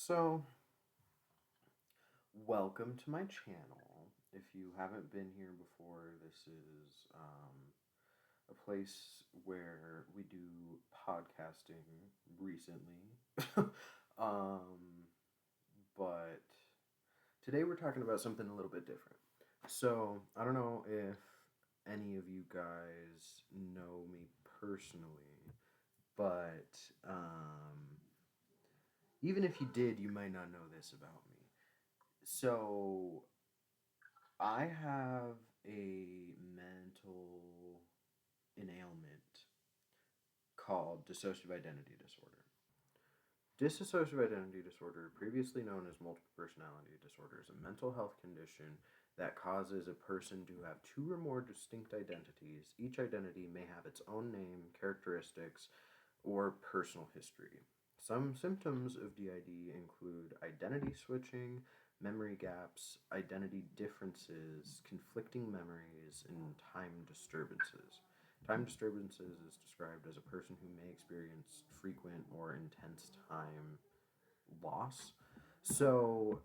So, welcome to my channel. If you haven't been here before, this is a place where we do podcasting recently. um, but today we're talking about something a little bit different. So, I don't know if any of you guys know me personally, but even if you did, you might not know this about me. So, I have a mental an ailment called dissociative identity disorder. Dissociative identity disorder, previously known as multiple personality disorder, is a mental health condition that causes a person to have two or more distinct identities. Each identity may have its own name, characteristics, or personal history. Some symptoms of DID include identity switching, memory gaps, identity differences, conflicting memories, and time disturbances. Time disturbances is described as a person who may experience frequent or intense time loss. So,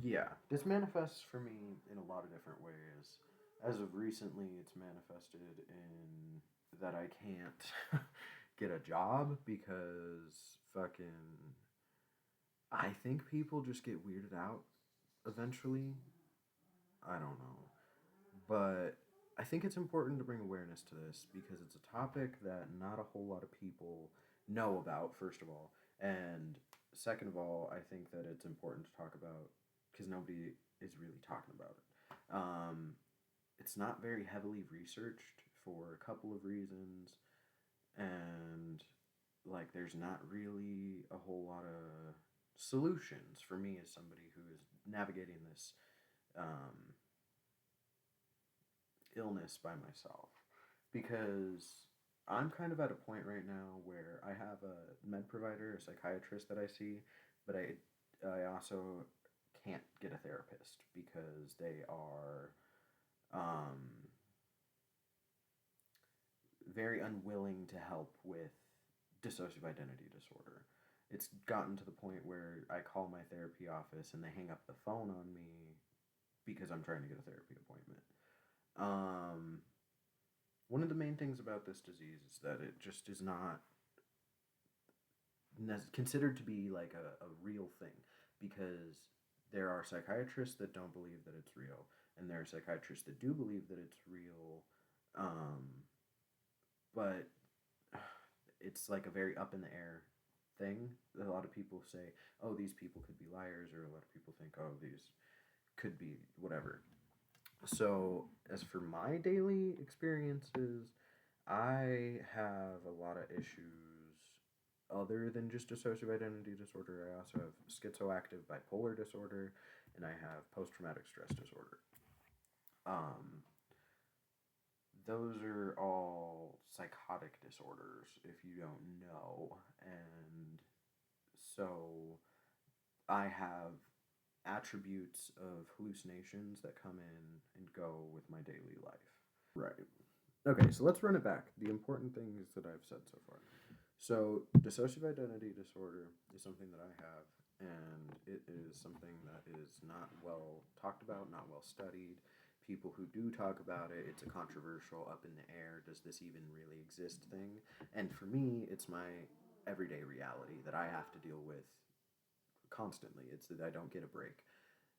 yeah, this manifests for me in a lot of different ways. As of recently, it's manifested in that I can't get a job because fucking. I think people just get weirded out eventually. I don't know. But I think it's important to bring awareness to this because it's a topic that not a whole lot of people know about, first of all. And second of all, I think that it's important to talk about because nobody is really talking about it. It's not very heavily researched for a couple of reasons. And like, there's not really a whole lot of solutions for me as somebody who is navigating this um, illness by myself because I'm kind of at a point right now where I have a med provider, a psychiatrist that I see, but I also can't get a therapist because they are um, very unwilling to help with dissociative identity disorder. It's gotten to the point where I call my therapy office and they hang up the phone on me because I'm trying to get a therapy appointment. Um, One of the main things about this disease is that it just is not considered to be like a real thing because there are psychiatrists that don't believe that it's real, and there are psychiatrists that do believe that it's real, um, but it's like a very up in the air thing. A lot of people say, oh, these people could be liars, or a lot of people think, oh, these could be whatever. So, as for my daily experiences, I have a lot of issues other than just dissociative identity disorder. I also have schizoactive bipolar disorder, and I have post traumatic stress disorder. Um, those are all psychotic disorders, if you don't know. And so I have attributes of hallucinations that come in and go with my daily life. Right. Okay, so let's run it back. The important things that I've said so far. So, dissociative identity disorder is something that I have, and it is something that is not well talked about, not well studied. People who do talk about it, it's a controversial, up in the air, does this even really exist thing. And for me, it's my everyday reality that I have to deal with constantly. It's that I don't get a break.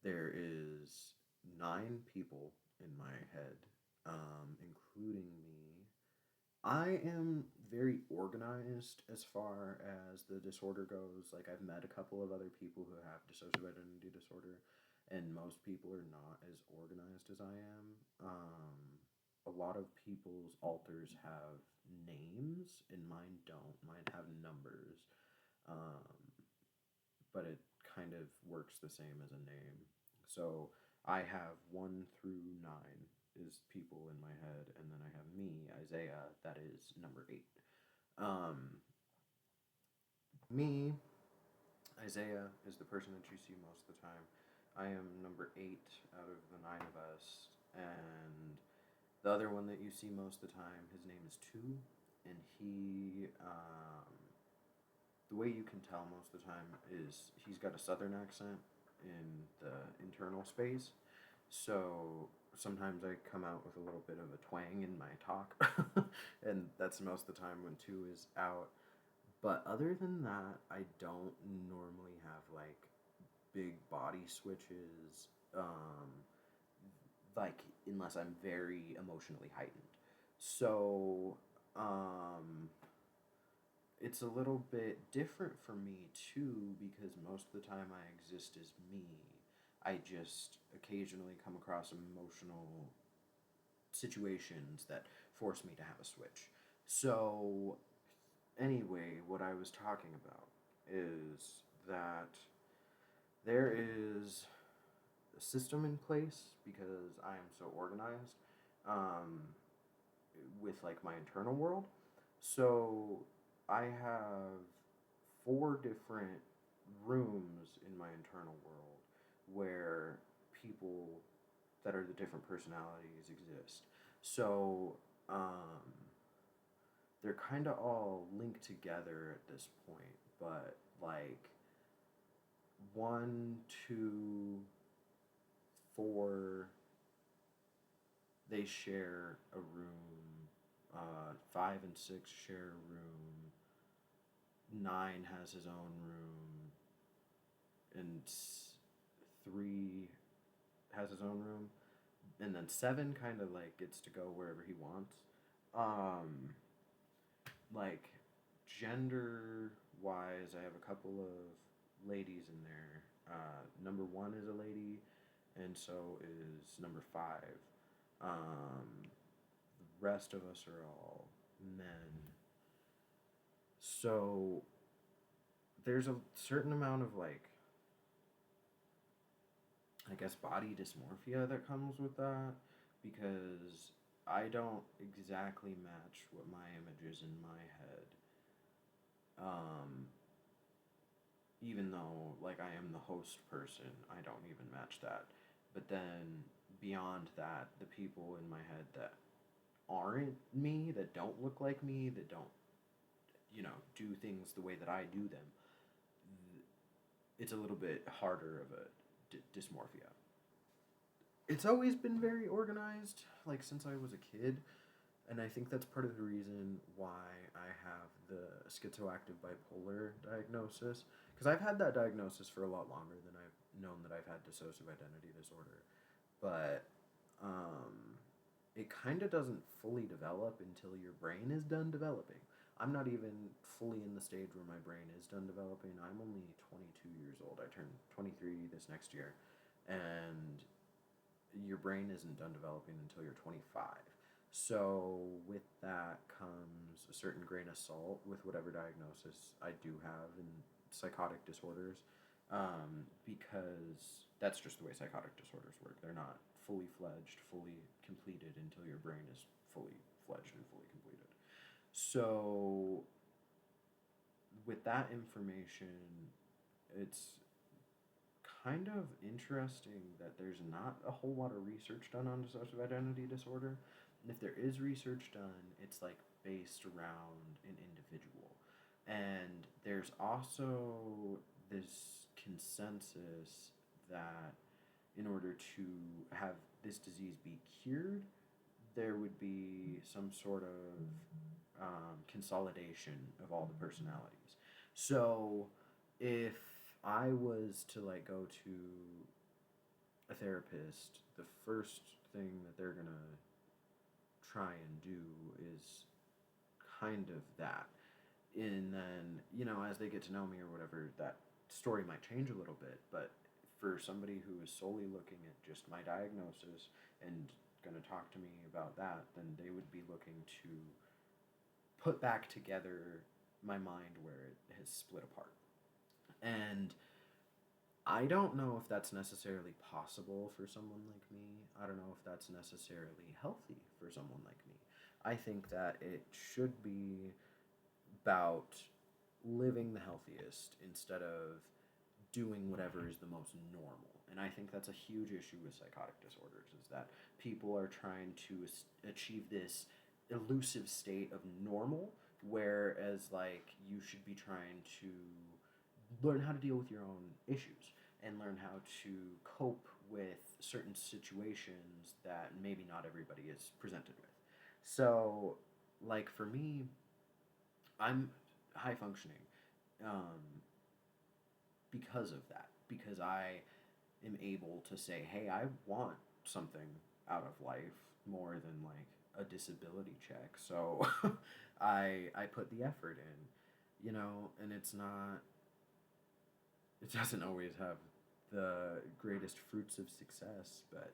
There is 9 people in my head, including me. I am very organized as far as the disorder goes. Like, I've met a couple of other people who have dissociative identity disorder, and most people are not as organized as I am. A lot of people's alters have names, and mine don't. Mine have numbers, um, but it kind of works the same as a name. So I have 1 through 9 is people in my head, and then I have me, Isaiah, that is number 8. Um, Me, Isaiah, is the person that you see most of the time. I am number 8 out of the 9 of us, and the other one that you see most of the time, his name is 2, and he the way you can tell most of the time is he's got a southern accent in the internal space. So sometimes I come out with a little bit of a twang in my talk, and that's most of the time when two is out. But other than that, I don't normally have like big body switches, like unless I'm very emotionally heightened. So, um, it's a little bit different for me too because most of the time I exist as me. I just occasionally come across emotional situations that force me to have a switch. So, anyway, what I was talking about is that there is a system in place because I am so organized, um, with like my internal world. So I have four different rooms in my internal world where people that are the different personalities exist. So they're kind of all linked together at this point, but like one, two, four, they share a room. Five and six share a room. Nine has his own room, and three has his own room, and then seven kind of like gets to go wherever he wants. Um, like gender wise, I have a couple of ladies in there. Number one is a lady, and so is number five. The rest of us are all men. So there's a certain amount of like, I guess, body dysmorphia that comes with that because I don't exactly match what my image is in my head. Um, Even though like I am the host person, I don't even match that. But then beyond that, the people in my head that aren't me, that don't look like me, that don't, do things the way that I do them, it's a little bit harder of a dysmorphia. It's always been very organized, like since I was a kid, and I think that's part of the reason why I have the schizoactive bipolar diagnosis. Because I've had that diagnosis for a lot longer than I've known that I've had dissociative identity disorder. But it kind of doesn't fully develop until your brain is done developing. I'm not even fully in the stage where my brain is done developing. I'm only 22 years old. I turn 23 this next year. And your brain isn't done developing until you're 25. So, with that comes a certain grain of salt with whatever diagnosis I do have in psychotic disorders, because that's just the way psychotic disorders work. They're not fully fledged, fully completed until your brain is fully fledged and fully completed. So, with that information, it's kind of interesting that there's not a whole lot of research done on dissociative identity disorder. And if there is research done, it's like based around an individual. And there's also this consensus that in order to have this disease be cured, there would be some sort of consolidation of all the personalities. So if I was to like go to a therapist, the first thing that they're gonna try and do is kind of that. And then, as they get to know me or whatever, that story might change a little bit. But for somebody who is solely looking at just my diagnosis and going to talk to me about that, then they would be looking to put back together my mind where it has split apart. And I don't know if that's necessarily possible for someone like me. I don't know if that's necessarily healthy for someone like me. I think that it should be about living the healthiest instead of doing whatever is the most normal. And I think that's a huge issue with psychotic disorders is that people are trying to achieve this elusive state of normal whereas like you should be trying to learn how to deal with your own issues and learn how to cope with certain situations that maybe not everybody is presented with. So, like for me, I'm high functioning um, because of that. Because I am able to say, hey, I want something out of life more than like a disability check. So I put the effort in, and it doesn't always have the greatest fruits of success, but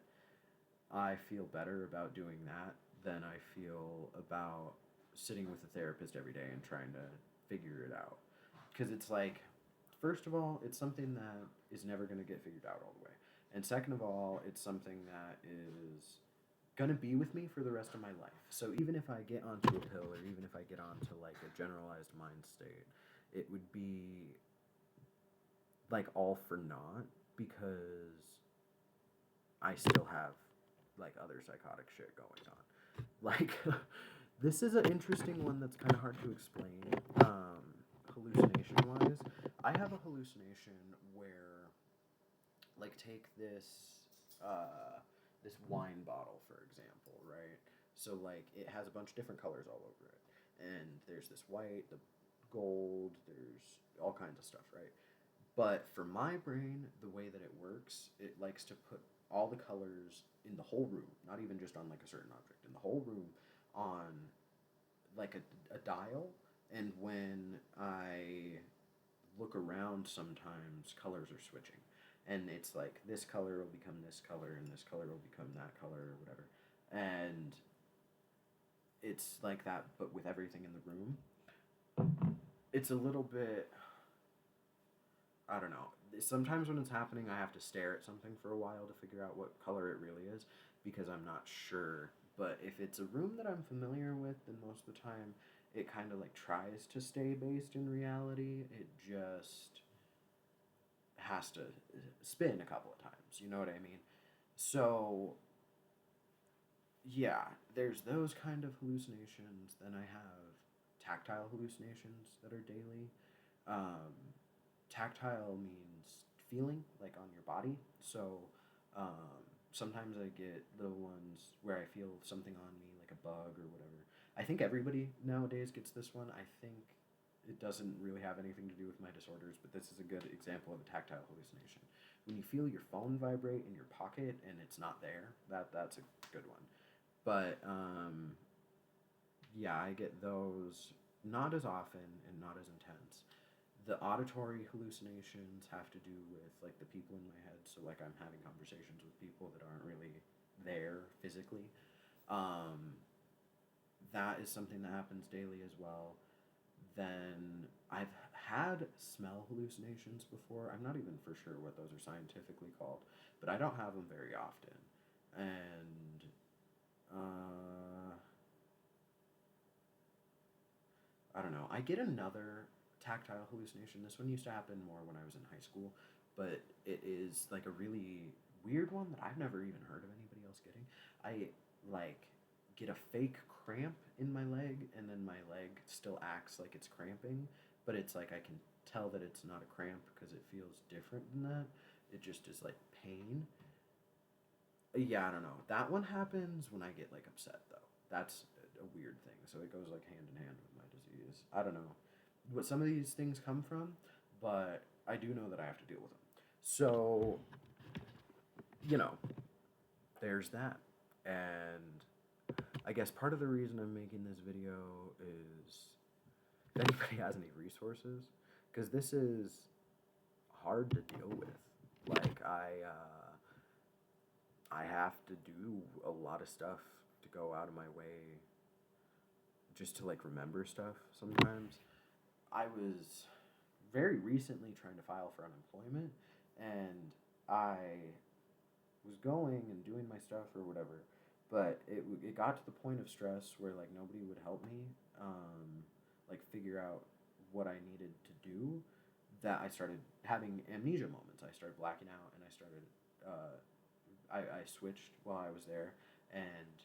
I feel better about doing that than I feel about sitting with a therapist every day and trying to figure it out. Because it's like, first of all, it's something that is never going to get figured out all the way. And second of all, it's something that is going to be with me for the rest of my life. So even if I get onto a pill or even if I get onto like a generalized mind state, it would be like all for naught because I still have like other psychotic shit going on. Like this is an interesting one that's kind of hard to explain. Hallucination wise, I have a hallucination where, like, take this wine bottle for example, right? So like it has a bunch of different colors all over it, and there's this white, the gold, there's all kinds of stuff, right? But for my brain, the way that it works, it likes to put all the colors in the whole room, not even just on like a certain object, in the whole room on like a dial. And when I look around, sometimes colors are switching. And it's like this color will become this color, and this color will become that color, or whatever. And it's like that, but with everything in the room. It's a little bit, I don't know. Sometimes when it's happening, I have to stare at something for a while to figure out what color it really is because I'm not sure. But if it's a room that I'm familiar with, then most of the time it kind of like tries to stay based in reality. It just has to spin a couple of times. You know what I mean? So, yeah, there's those kind of hallucinations. Then I have tactile hallucinations that are daily. Um, Tactile means feeling, like on your body. So sometimes I get little ones where I feel something on me, like a bug or whatever. I think everybody nowadays gets this one. I think it doesn't really have anything to do with my disorders, but this is a good example of a tactile hallucination. When you feel your phone vibrate in your pocket and it's not there, that's a good one. But yeah, I get those not as often and not as intense. The auditory hallucinations have to do with like the people in my head. So like I'm having conversations with people that aren't really there physically. Um, that is something that happens daily as well. Then I've had smell hallucinations before. I'm not even for sure what those are scientifically called, but I don't have them very often. And uh, I don't know. I get another tactile hallucination. This one used to happen more when I was in high school, but it is like a really weird one that I've never even heard of anybody else getting. I like get a fake cramp in my leg, and then my leg still acts like it's cramping, but it's like I can tell that it's not a cramp because it feels different than that. It just is like pain. Yeah, I don't know. That one happens when I get like upset though. That's a weird thing. So it goes like hand in hand with my disease. I don't know what some of these things come from, but I do know that I have to deal with them. So, you know, there's that. And I guess part of the reason I'm making this video is if anybody has any resources, because this is hard to deal with. Like I have to do a lot of stuff to go out of my way just to like remember stuff sometimes. I was very recently trying to file for unemployment, and I was going and doing my stuff or whatever, but it got to the point of stress where like nobody would help me like figure out what I needed to do, that I started having amnesia moments. I started blacking out, and I switched while I was there, and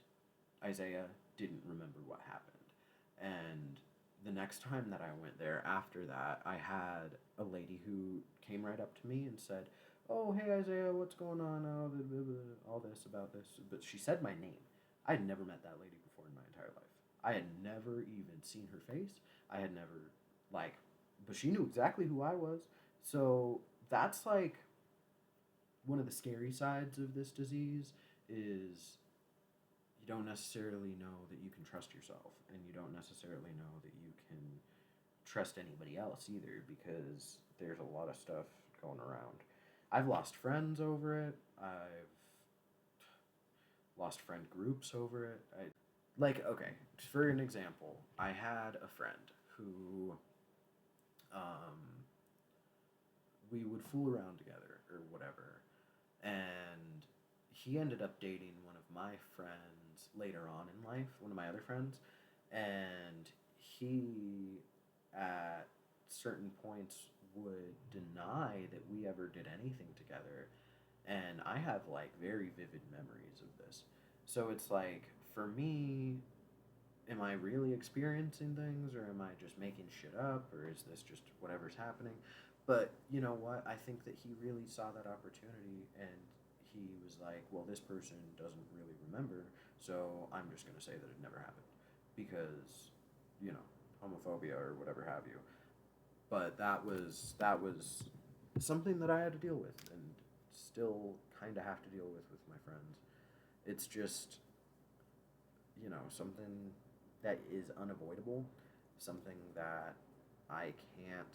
Isaiah didn't remember what happened. And the next time that I went there after that, I had a lady who came right up to me and said, "Oh, hey Isaiah, what's going on? Oh, blah, blah, blah, all this about this." But she said my name. I had never met that lady before in my entire life. I had never even seen her face. I had never, like, but she knew exactly who I was. So that's like one of the scary sides of this disease is you don't necessarily know that you can trust yourself, and you don't necessarily know that you can trust anybody else either, because there's a lot of stuff going around. I've lost friends over it. I've lost friend groups over it. Like, okay, for an example, I had a friend who um, we would fool around together or whatever, and he ended up dating one of my friends later on in life, one of my other friends, and he at certain points would deny that we ever did anything together, and I have like very vivid memories of this. So it's like, for me, am I really experiencing things, or am I just making shit up, or is this just whatever's happening? But you know what? I think that he really saw that opportunity, and he was like, well, this person doesn't really remember, so I'm just going to say that it never happened because, you know, homophobia or whatever have you. But that was something that I had to deal with, and still kind of have to deal with my friends. It's just, you know, something that is unavoidable, something that I can't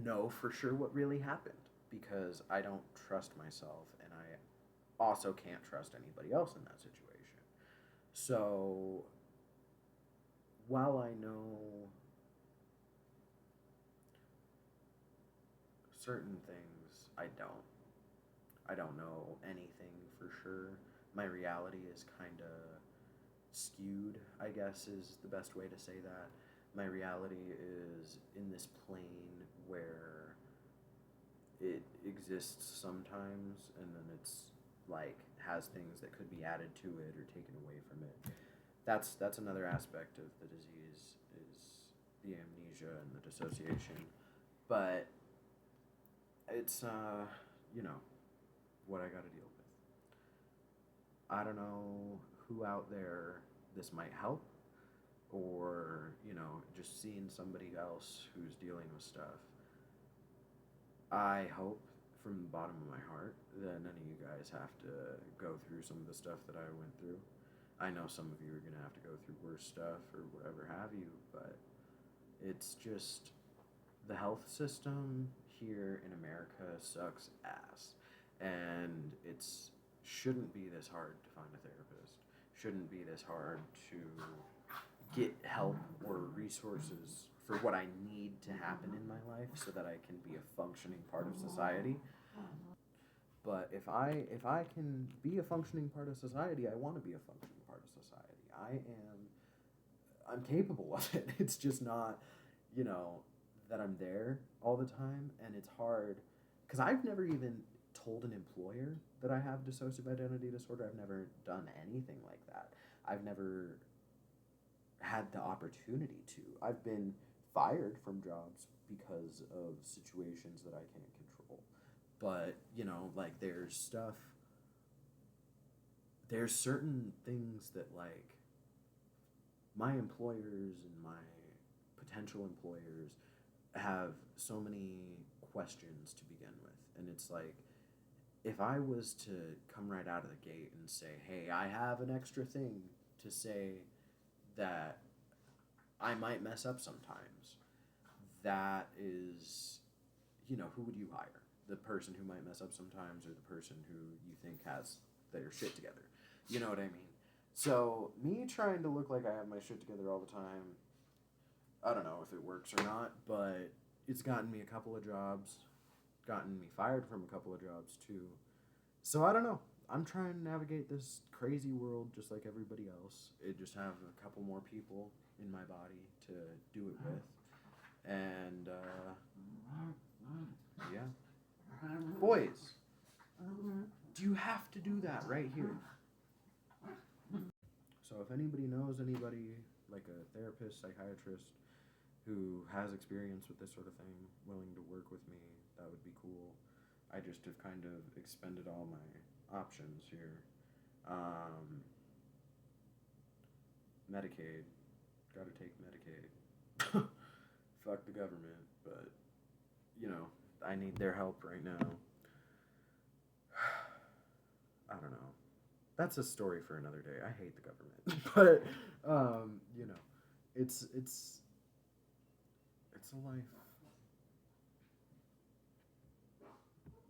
know for sure what really happened because I don't trust myself, and I also can't trust anybody else in that situation. So while I know certain things, I don't. I don't know anything for sure. My reality is kind of skewed, I guess is the best way to say that. My reality is in this plane where it exists sometimes, and then it's like has things that could be added to it or taken away from it. That's another aspect of the disease is the amnesia and the dissociation. But it's you know, what I got to deal with. I don't know who out there this might help, or you know, just seeing somebody else who's dealing with stuff. I hope from the bottom of my heart that none of you guys have to go through some of the stuff that I went through. I know some of you are going to have to go through worse stuff or whatever have you, but it's just the health system here in America sucks ass. And it's shouldn't be this hard to find a therapist. Shouldn't be this hard to get help or resources for what I need to happen in my life so that I can be a functioning part of society. But if I can be a functioning part of society, I want to be a functioning part of society. I'm capable of it. It's just not, you know, that I'm there all the time, and it's hard because I've never even told an employer that I have dissociative identity disorder. I've never done anything like that. I've never had the opportunity to. I've been fired from jobs because of situations that I can't control. But, you know, like there's certain things that like my employers and my potential employers have so many questions to begin with. And it's like, if I was to come right out of the gate and say, hey, I have an extra thing to say that I might mess up sometimes, that is, you know, who would you hire? The person who might mess up sometimes, or the person who you think has their shit together? You know what I mean? So, me trying to look like I have my shit together all the time, I don't know if it works or not, but it's gotten me a couple of jobs, gotten me fired from a couple of jobs too. So I don't know. I'm trying to navigate this crazy world just like everybody else. It just have a couple more people in my body to do it with. And yeah. Boys, do you have to do that right here? So if anybody knows anybody like a therapist, psychiatrist who has experience with this sort of thing, willing to work with me, that would be cool. I just have kind of expended all my options here. Um, Medicaid, gotta take Medicaid. Fuck the government, but you know, I need their help right now. I don't know. That's a story for another day. I hate the government, but you know, it's it's a life